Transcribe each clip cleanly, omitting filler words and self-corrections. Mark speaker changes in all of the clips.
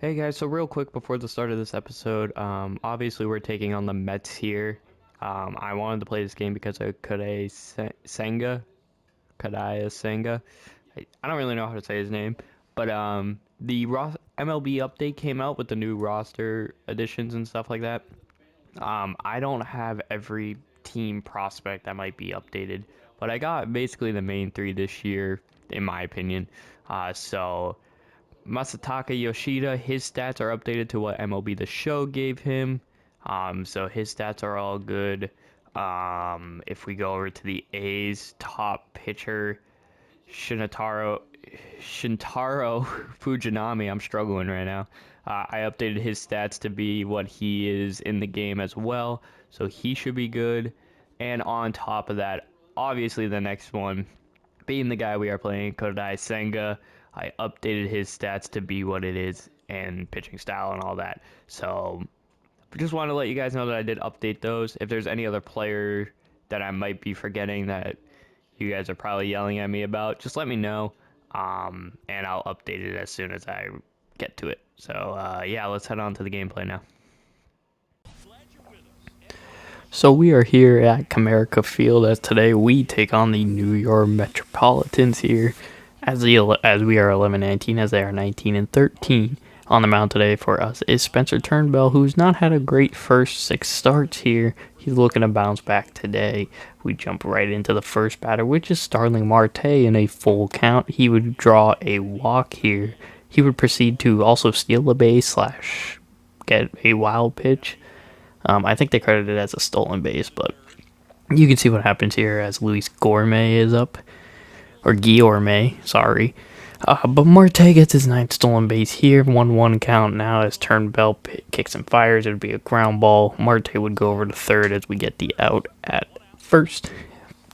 Speaker 1: Hey guys, so real quick before the start of this episode, obviously we're taking on the Mets here. I wanted to play this game because of Kadaya Senga. I don't really know how to say his name, but the MLB update came out with the new roster additions and stuff like that. I don't have every team prospect that might be updated, but I got basically the main three this year, in my opinion. So Masataka Yoshida, his stats are updated to what MLB The Show gave him. So his stats are all good. If we go over to the A's top pitcher, Shintaro Fujinami, I'm struggling right now. I updated his stats to be what he is in the game as well, so he should be good. And on top of that, obviously the next one, being the guy we are playing, Kodai Senga, I updated his stats to be what it is and pitching style and all that. So just want to let you guys know that I did update those. If there's any other player that I might be forgetting that you guys are probably yelling at me about, just let me know, and I'll update it as soon as I get to it. So yeah, let's head on to the gameplay now. So we are here at Comerica Field as today we take on the New York Metropolitans here as we are 11-19 as they are 19-13. On the mound today for us is Spencer Turnbull, who's not had a great first 6 starts here. He's looking to bounce back today. We jump right into the first batter, which is Starling Marte in a full count. He would draw a walk here. He would proceed to also steal the base / get a wild pitch. I think they credited it as a stolen base, but you can see what happens here as Luis Gourmet is up. Or Guillorme, sorry. But Marte gets his 9th stolen base here. 1-1 count now as Turnbull kicks and fires. It would be a ground ball. Marte would go over to third as we get the out at first.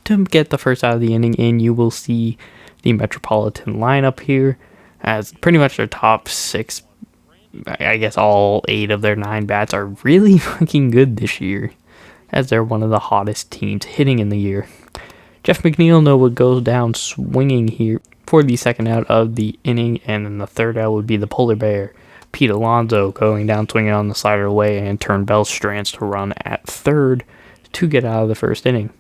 Speaker 1: To get the first out of the inning, and you will see the Metropolitan lineup here as pretty much their top 6, I guess all 8 of their 9 bats are really fucking good this year, as they're one of the hottest teams hitting in the year. Jeff McNeil would go down swinging here for the second out of the inning, and then the third out would be the Polar Bear. Pete Alonso going down swinging on the slider away, and Turnbull strands to run at third to get out of the first inning.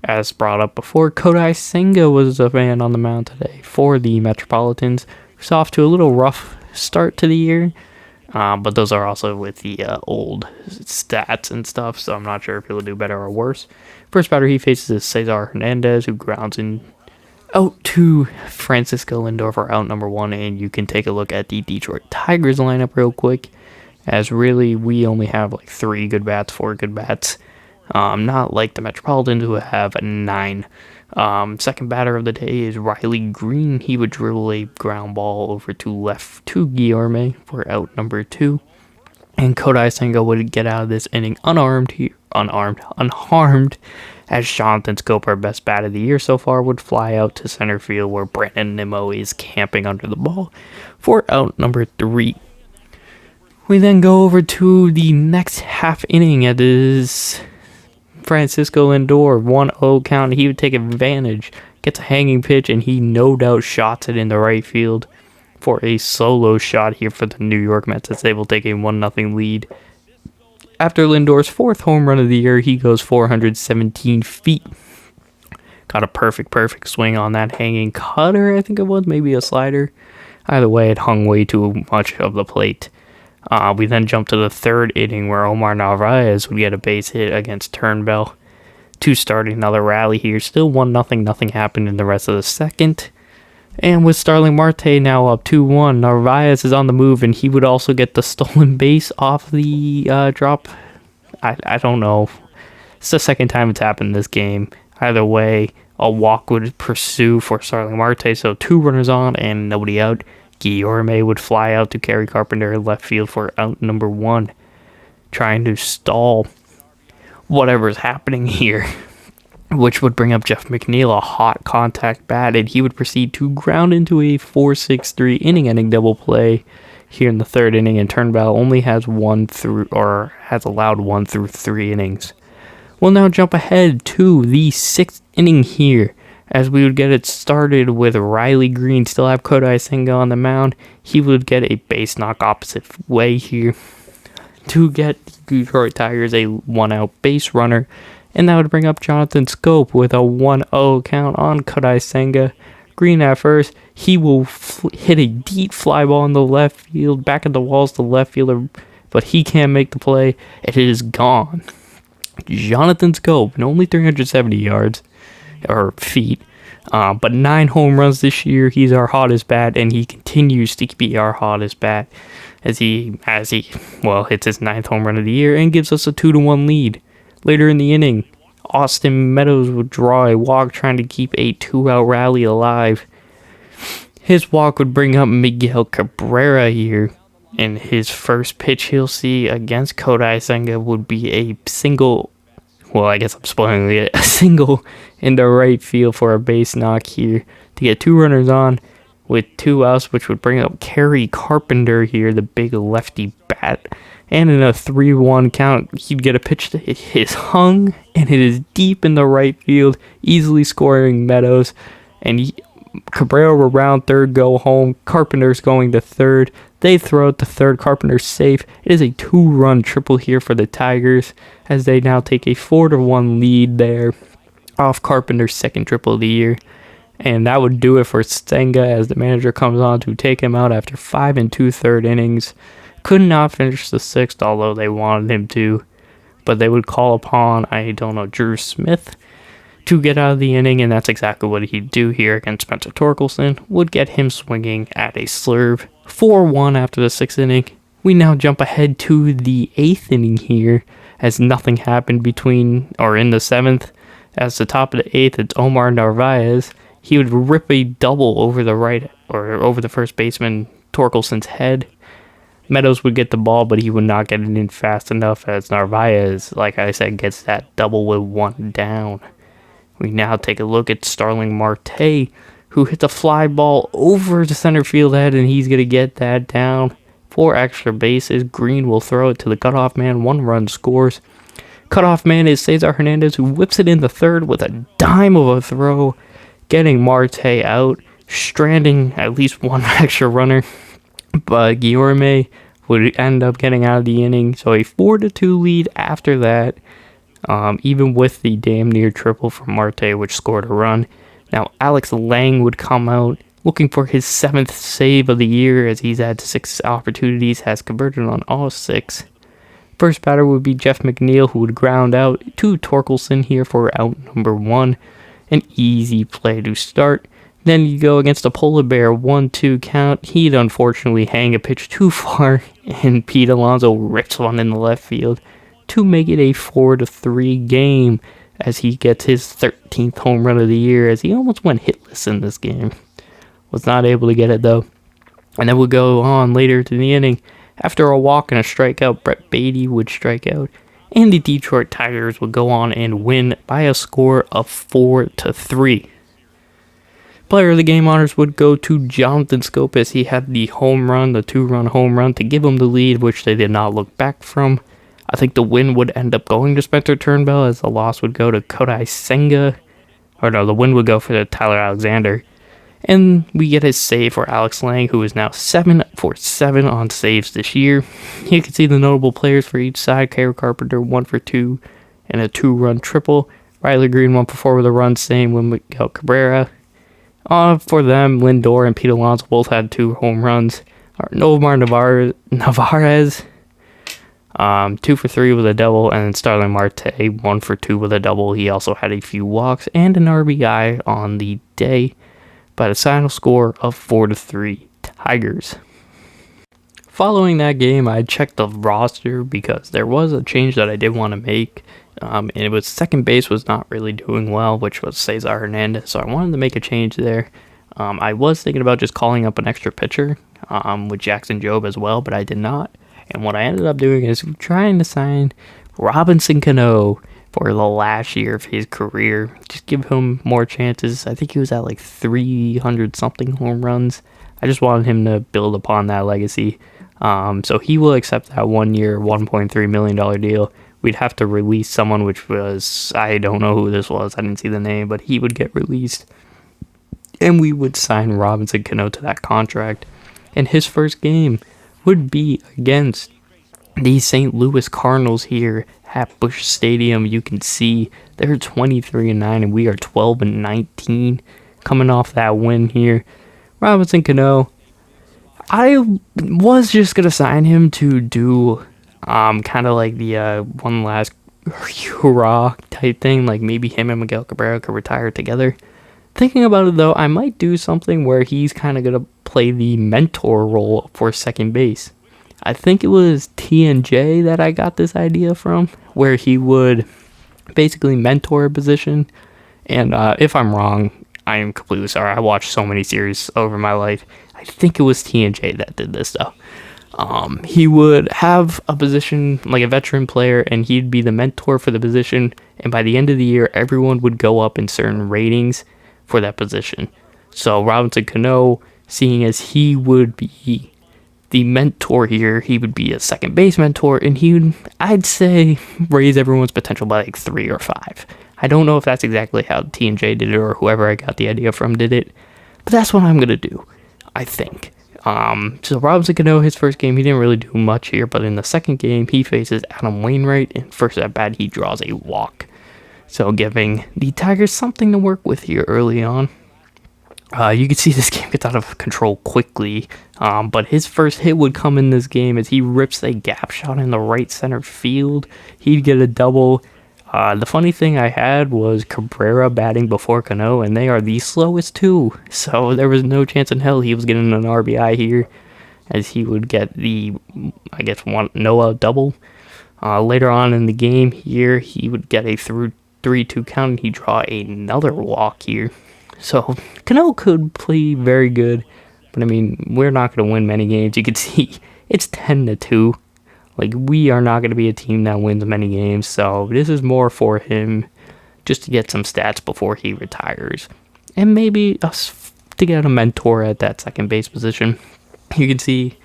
Speaker 1: As brought up before, Kodai Senga was a man on the mound today for the Metropolitans. He's off to a little rough start to the year, but those are also with the old stats and stuff, so I'm not sure if he'll do better or worse. First batter he faces is Cesar Hernandez, who grounds in out to Francisco Lindor for out number 1, and you can take a look at the Detroit Tigers lineup real quick, as really we only have like 4 good bats, not like the Metropolitans who have 9. Second batter of the day is Riley Green. He would dribble a ground ball over to left to Guillorme for out number 2. And Kodai Senga would get out of this inning unharmed, as Jonathan Scope, our best bat of the year so far, would fly out to center field where Brandon Nimmo is camping under the ball for out number 3. We then go over to the next half inning. It is Francisco Lindor, 1-0 count. He would take advantage, gets a hanging pitch, and he no doubt shots it into right field for a solo shot here for the New York Mets as they will take a 1-0 lead. After Lindor's 4th home run of the year, he goes 417 feet. Got a perfect swing on that hanging cutter, I think it was, maybe a slider. Either way, it hung way too much of the plate. We then jump to the 3rd inning where Omar Narvaez would get a base hit against Turnbull to start another rally here. Still 1-0, nothing happened in the rest of the second. And with Starling Marte now up 2-1, Narvaez is on the move, and he would also get the stolen base off the drop. I don't know. It's the second time it's happened in this game. Either way, a walk would pursue for Starling Marte, so 2 runners on and nobody out. Guillorme would fly out to Kerry Carpenter in left field for out number 1, trying to stall whatever's happening here, which would bring up Jeff McNeil, a hot contact bat, and he would proceed to ground into a 4-6-3 inning-ending double play here in the 3rd inning, and Turnbull only has allowed 1 through 3 innings. We'll now jump ahead to the 6th inning here as we would get it started with Riley Green still have Kodai Senga on the mound. He would get a base knock opposite way here to get the Detroit Tigers a 1-out base runner, and that would bring up Jonathan Scope with a 1-0 count on Kodai Senga. Green at first, he will hit a deep fly ball in the left field, back at the walls to left fielder, but he can't make the play, and it is gone. Jonathan Scope, and only 370 yards, or feet, but 9 home runs this year. He's our hottest bat, and he continues to be our hottest bat as he hits his 9th home run of the year and gives us a 2-1 lead. Later in the inning, Austin Meadows would draw a walk trying to keep a 2-out rally alive. His walk would bring up Miguel Cabrera here, and his first pitch he'll see against Kodai Senga would be a single. Well, I guess I'm spoiling it. A single in the right field for a base knock here to get 2 runners on with 2 outs, which would bring up Kerry Carpenter here, the big lefty bat. And in a 3-1 count, he'd get a pitch that is hung, and it is deep in the right field, easily scoring Meadows. And Cabrera will round third, go home. Carpenter's going to third. They throw it to third. Carpenter's safe. It is a 2-run triple here for the Tigers, as they now take a 4-1 lead there off Carpenter's second triple of the year. And that would do it for Senga as the manager comes on to take him out after 5 2/3 innings. Could not finish the 6th, although they wanted him to. But they would call upon, Drew Smith to get out of the inning, and that's exactly what he'd do here against Spencer Torkelson. Would get him swinging at a slurve. 4-1 after the 6th inning. We now jump ahead to the 8th inning here, as nothing happened in the 7th. As the top of the 8th, it's Omar Narvaez. He would rip a double over the first baseman Torkelson's head. Meadows would get the ball, but he would not get it in fast enough, as Narvaez, like I said, gets that double with 1 down. We now take a look at Starling Marte, who hits a fly ball over the center field head, and he's going to get that down. 4 extra bases. Green will throw it to the cutoff man. 1 run scores. Cutoff man is Cesar Hernandez, who whips it in the third with a dime of a throw, getting Marte out, stranding at least 1 extra runner. But Guillorme would end up getting out of the inning, so a 4-2 lead after that, even with the damn near triple from Marte, which scored a run. Now Alex Lang would come out looking for his 7th save of the year, as he's had 6 opportunities, has converted on all 6. First batter would be Jeff McNeil, who would ground out to Torkelson here for out number 1. An easy play to start. Then you go against a polar bear 1-2 count. He'd unfortunately hang a pitch too far, and Pete Alonso rips one in the left field to make it a 4-3 game, as he gets his 13th home run of the year, as he almost went hitless in this game. Was not able to get it though. And then we'll go on later to the inning. After a walk and a strikeout, Brett Beatty would strike out, and the Detroit Tigers would go on and win by a score of 4-3. Player of the game honors would go to Jonathan Scope, as he had the 2-run home run to give him the lead, which they did not look back from. I think the win would end up going to Spencer Turnbull, as the loss would go to Kodai Senga. The win would go for Tyler Alexander. And we get a save for Alex Lang, who is now 7 for 7 on saves this year. You can see the notable players for each side. Kerry Carpenter 1 for 2 and a 2-run triple. Riley Green 1 for 4 with a run, same with Miguel Cabrera. For them, Lindor and Pete Alonso both had 2 home runs. Nomar Narvaez 2 for 3 with a double, and then Starling Marte 1 for 2 with a double. He also had a few walks and an RBI on the day, by the final score of 4-3 Tigers. Following that game, I checked the roster because there was a change that I did want to make. And it was second base was not really doing well, which was Cesar Hernandez, so I wanted to make a change there. I was thinking about just calling up an extra pitcher with Jackson Jobe as well, but I did not. And what I ended up doing is trying to sign Robinson Cano for the last year of his career. Just give him more chances. I think he was at like 300-something home runs. I just wanted him to build upon that legacy. So he will accept that 1-year, $1.3 million deal. We'd have to release someone, which was, I don't know who this was. I didn't see the name, but he would get released. and we would sign Robinson Cano to that contract. And his first game would be against the St. Louis Cardinals here at Busch Stadium. You can see they're 23-9, and we are 12-19, coming off that win here. Robinson Cano, I was just gonna sign him to do kind of like the one last hurrah type thing, like maybe him and Miguel Cabrera could retire together. Thinking about it though, I might do something where he's kind of gonna play the mentor role for second base. I think it was TNJ that I got this idea from, where he would basically mentor a position. And if I'm wrong, I am completely sorry. I watched so many series over my life. I think it was TNJ that did this though. He would have a position like a veteran player, and he'd be the mentor for the position. And by the end of the year, everyone would go up in certain ratings for that position. So Robinson Cano, seeing as he would be the mentor here, he would be a second base mentor, and he would, I'd say, raise everyone's potential by like 3 or 5. I don't know if that's exactly how TNJ did it or whoever I got the idea from did it, but that's what I'm going to do, I think. So Robinson Cano, his first game, he didn't really do much here, but in the second game, he faces Adam Wainwright, and first at bat, he draws a walk. So giving the Tigers something to work with here early on. You can see this game gets out of control quickly, but his first hit would come in this game as he rips a gap shot in the right center field. He'd get a double. The funny thing I had was Cabrera batting before Cano, and they are the slowest too. So there was no chance in hell he was getting an RBI here, as he would get the, I guess, Noah double. Later on in the game here, he would get a 3-2 count, and he'd draw another walk here. So Cano could play very good, but I mean, we're not going to win many games. You can see it's 10-2. Like, we are not going to be a team that wins many games, so this is more for him just to get some stats before he retires. And maybe us to get a mentor at that second base position. You can see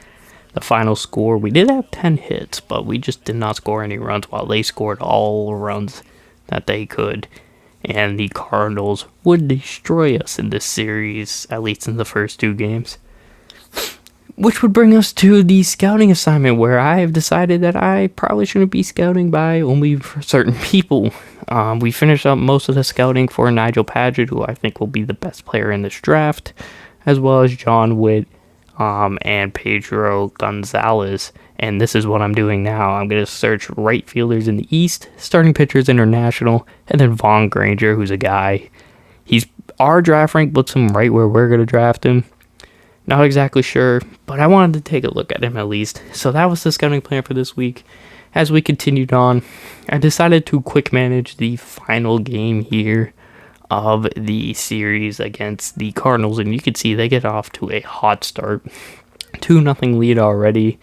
Speaker 1: the final score. We did have 10 hits, but we just did not score any runs, while they scored all runs that they could. And the Cardinals would destroy us in this series, at least in the first 2 games. Which would bring us to the scouting assignment, where I have decided that I probably shouldn't be scouting by only for certain people. We finished up most of the scouting for Nigel Paget, who I think will be the best player in this draft, as well as John Witt and Pedro Gonzalez. And this is what I'm doing now. I'm going to search right fielders in the East, starting pitchers international, and then Vaughn Granger, who's a guy. Our draft rank puts him right where we're going to draft him. Not exactly sure, but I wanted to take a look at him at least. So that was the scouting plan for this week. As we continued on, I decided to quick manage the final game here of the series against the Cardinals. And you can see they get off to a hot start. 2-0 lead already.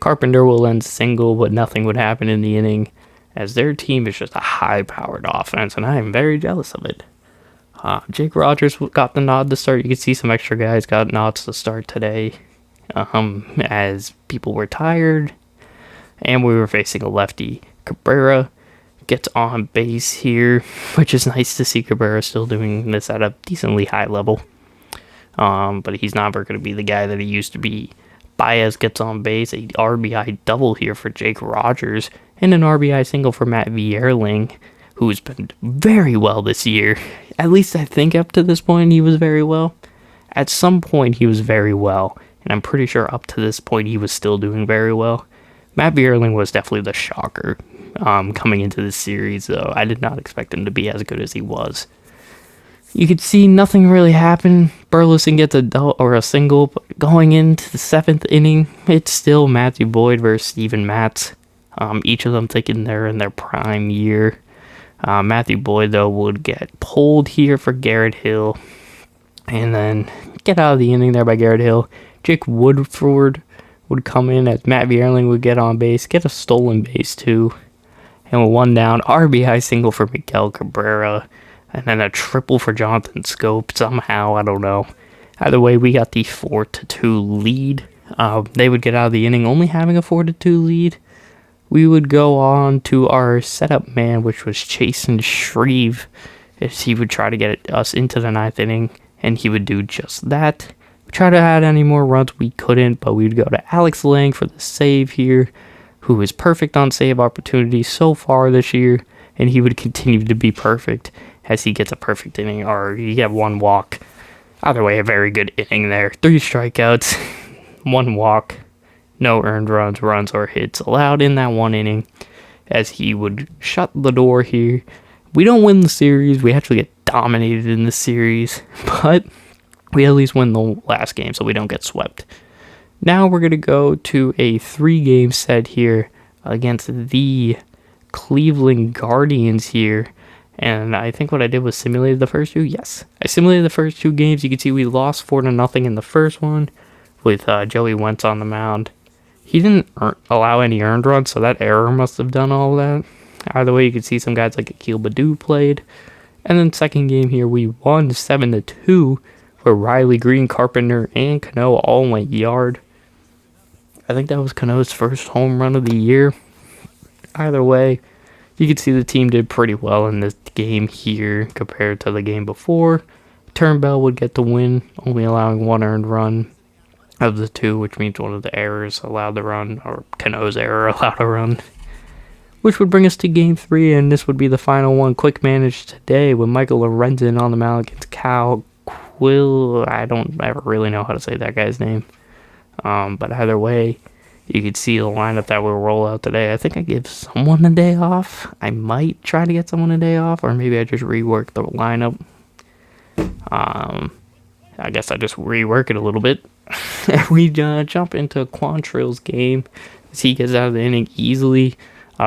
Speaker 1: Carpenter will end single, but nothing would happen in the inning, as their team is just a high-powered offense, and I am very jealous of it. Jake Rogers got the nod to start. You can see some extra guys got nods to start today, as people were tired, and we were facing a lefty. Cabrera gets on base here, which is nice to see Cabrera still doing this at a decently high level. But he's not ever going to be the guy that he used to be. Baez gets on base, a RBI double here for Jake Rogers, and an RBI single for Matt Vierling, who's been very well this year. At least I think up to this point he was very well. At some point he was very well, and I'm pretty sure up to this point he was still doing very well. Matt Vierling was definitely the shocker coming into this series, though. I did not expect him to be as good as he was. You could see nothing really happen. Burleson gets a single, but going into the 7th inning, it's still Matthew Boyd versus Steven Matz. Each of them thinking they're in their prime year. Matthew Boyd, though, would get pulled here for Garrett Hill, and then get out of the inning there by Garrett Hill. Jake Woodford would come in as Matt Vierling would get on base, get a stolen base too, and with 1 down, RBI single for Miguel Cabrera, and then a triple for Jonathan Scope somehow, I don't know. Either way, we got the 4-2 lead. They would get out of the inning only having a 4-2 lead. We would go on to our setup man, which was Chasen Shreve, as he would try to get us into the 9th inning, and he would do just that. We tried to add any more runs, we couldn't, but we'd go to Alex Lang for the save here, who is perfect on save opportunities so far this year, and he would continue to be perfect as he gets a perfect inning, or he get one walk. Either way, a very good inning there. 3 strikeouts, 1 walk, no earned runs or hits allowed in that 1 inning, as he would shut the door here. We don't win the series. We actually get dominated in the series, but we at least win the last game, so we don't get swept. Now we're going to go to a 3-game set here against the Cleveland Guardians here. And I think what I did was simulated the first 2. Yes, I simulated the first 2 games. You can see we lost 4-0 in the first one with Joey Wentz on the mound. He didn't allow any earned runs, so that error must have done all that. Either way, you can see some guys like Akil Baddoo played. And then second game here, we won 7-2, where Riley Green, Carpenter, and Cano all went yard. I think that was Cano's first home run of the year. Either way, you can see the team did pretty well in this game here compared to the game before. Turnbull would get the win, only allowing 1 earned run of the 2, which means one of the errors allowed the run, or Cano's error allowed a run. Which would bring us to game 3, and this would be the final one. Quick managed today with Michael Lorenzen on the mound against Cal Quill. I don't ever really know how to say that guy's name. But either way, you could see the lineup that will roll out today. I think I give someone a day off. I might try to get someone a day off, or maybe I just rework the lineup. I guess I just rework it a little bit. We jump into Quantrill's game as he gets out of the inning easily.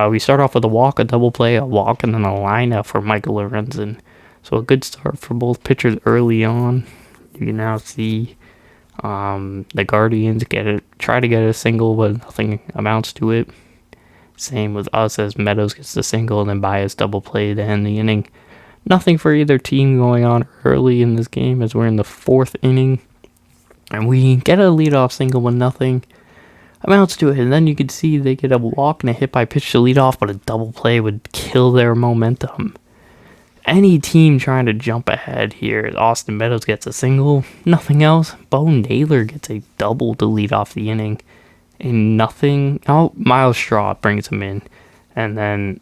Speaker 1: We start off with a walk, a double play, a walk, and then a lineup for Michael Lorenzen. So a good start for both pitchers early on. You can now see the Guardians try to get a single, but nothing amounts to it. Same with us as Meadows gets the single and then Baez double play to end the inning. Nothing for either team going on early in this game as we're in the 4th inning. And we get a leadoff single when nothing amounts to it. And then you can see they get a walk and a hit by pitch to lead off, but a double play would kill their momentum. Any team trying to jump ahead here, Austin Meadows gets a single, nothing else. Bo Naylor gets a double to lead off the inning, and nothing. Oh, Miles Straw brings him in, and then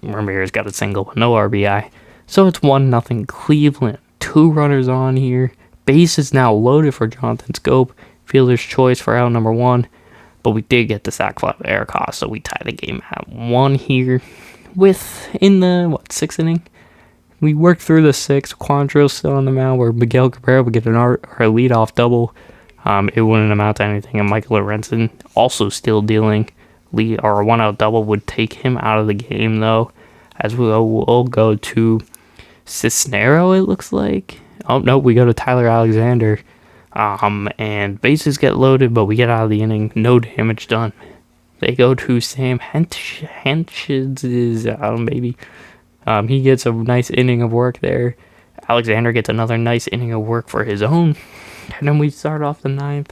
Speaker 1: Ramirez got a single, but no RBI. So it's 1-0 Cleveland. 2 runners on here. Base is now loaded for Jonathan Scope. Fielder's choice for out number 1, but we did get the sac fly of Eric Haas, so we tie the game at 1 here. In the 6th inning. We worked through the 6th. Quantrill's still on the mound where Miguel Cabrera would get a leadoff double. It wouldn't amount to anything. And Michael Lorenzen also still dealing a 1-out double would take him out of the game, though. As we'll go to Cisnero, it looks like. Oh, no, we go to Tyler Alexander. And bases get loaded, but we get out of the inning. No damage done. They go to Sam Hench's, maybe. He gets a nice inning of work there. Alexander gets another nice inning of work for his own. And then we start off the 9th.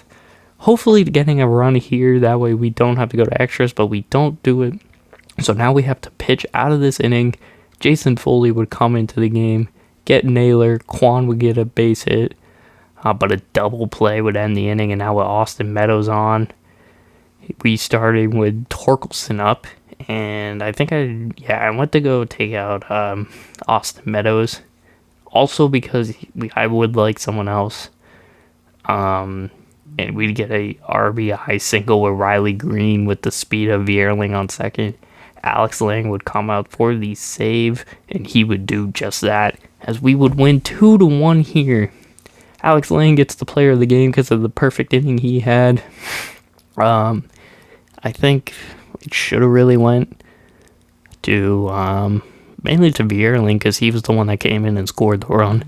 Speaker 1: Hopefully getting a run here. That way we don't have to go to extras, but we don't do it. So now we have to pitch out of this inning. Jason Foley would come into the game, get Naylor. Quan would get a base hit. But a double play would end the inning. And now with Austin Meadows on, we started with Torkelson up. And I think I went to go take out Austin Meadows. Also because I would like someone else. And we'd get a RBI single with Riley Green with the speed of Vierling on second. Alex Lang would come out for the save, and he would do just that, as we would win 2-1 here. Alex Lang gets the player of the game because of the perfect inning he had. I think it should have really went to mainly to Vierling because he was the one that came in and scored the run.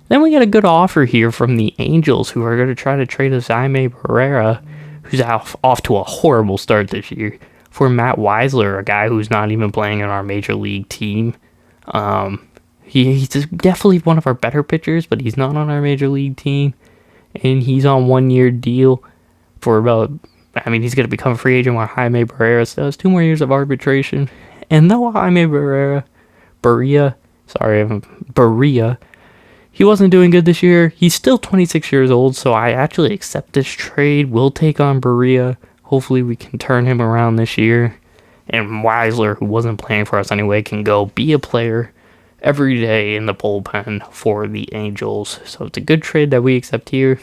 Speaker 1: Then we get a good offer here from the Angels, who are going to try to trade us Jaime Barrera, who's off to a horrible start this year, for Matt Weisler, a guy who's not even playing in our major league team. He's definitely one of our better pitchers, but he's not on our major league team. And he's on 1-year deal for he's going to become a free agent while Jaime Barrera still has 2 more years of arbitration. And though Jaime Barria, he wasn't doing good this year. He's still 26 years old, so I actually accept this trade. We'll take on Berea. Hopefully we can turn him around this year. And Weisler, who wasn't playing for us anyway, can go be a player every day in the bullpen for the Angels. So it's a good trade that we accept here.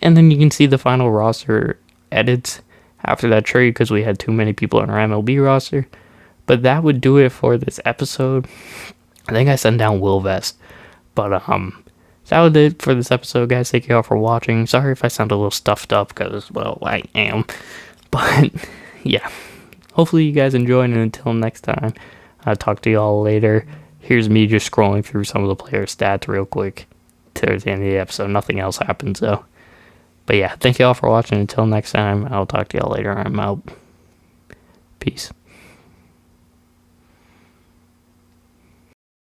Speaker 1: And then you can see the final roster edits after that trade because we had too many people on our MLB roster. But that would do it for this episode. I think I sent down Will Vest. But that was it for this episode, guys. Thank you all for watching. Sorry if I sound a little stuffed up because, well, I am. But, yeah. Hopefully you guys enjoyed, and until next time, I'll talk to y'all later. Here's me just scrolling through some of the player stats real quick towards the end of the episode. Nothing else happens, though. But yeah, thank you all for watching. Until next time, I'll talk to y'all later. I'm out. Peace.